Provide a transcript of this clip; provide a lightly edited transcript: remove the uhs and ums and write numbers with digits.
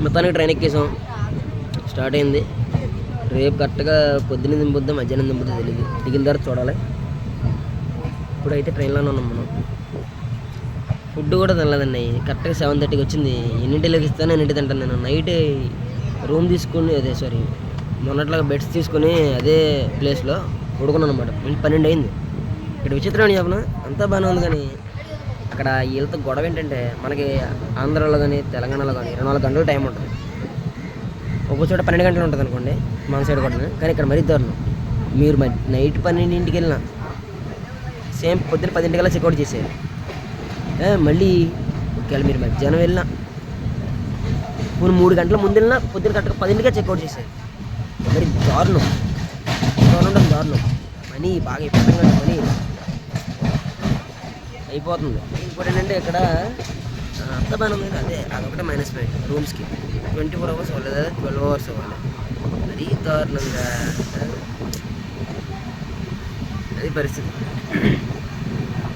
మొత్తానికి train ఎక్కేసాం, start అయింది. రేపు కరెక్ట్గా పొద్దున్న దింపుద్దా మధ్యాహ్నం దింపుద్దా తెలియదు, దిగిన తర్వాత చూడాలి. ఇప్పుడైతే ట్రైన్లోనే ఉన్నాం మనం. ఫుడ్ కూడా తినలేదండి, కరెక్ట్గా 7:30కి వచ్చింది. ఎన్నింటిలోకి ఇస్తాను ఎన్నింటి తింటాను నేను. నైట్ రూమ్ తీసుకుని మొన్నట్లాగా బెడ్స్ తీసుకుని అదే ప్లేస్లో పడుకున్నాను అనమాట. 12 అయింది. ఇక్కడ విచిత్రం అని చెప్పిన అంతా బాగానే ఉంది, కానీ అక్కడ వీళ్ళతో గొడవ ఏంటంటే మనకి ఆంధ్రాలో కానీ తెలంగాణలో కానీ 24 గంటలు టైం ఉంటుంది. ఒక్కో చోట 12 గంటలు ఉంటుంది అనుకోండి మన సైడ్ కూడా, కానీ ఇక్కడ మరీ దారుణం. మీరు నైట్ 12ంటికి వెళ్ళినా సేమ్ పొద్దున్న 10ంటికల్లా చెక్అవుట్ చేసేయాలి. మళ్ళీ ఒకవేళ మీరు మధ్యాహ్నం వెళ్ళినా కొన్ని 3 గంటల ముందు వెళ్ళినా పొద్దున్న కరెక్ట్గా 10ంటికే చెక్అవుట్ చేసేయాలి. మరి దారుణం దారుణం. మనీ బాగా అయిపోతుంది, మనీ అయిపోతుంది. ఇంకోటి ఏంటంటే ఇక్కడ అంత బాగానే ఉంది, అదొకటే మైనస్ పాయింట్. రూమ్స్కి 24 అవర్స్ అవ్వలేదు, 12 అవర్స్ అవ్వాలి. మరీ దారుణంగా అది పరిస్థితి.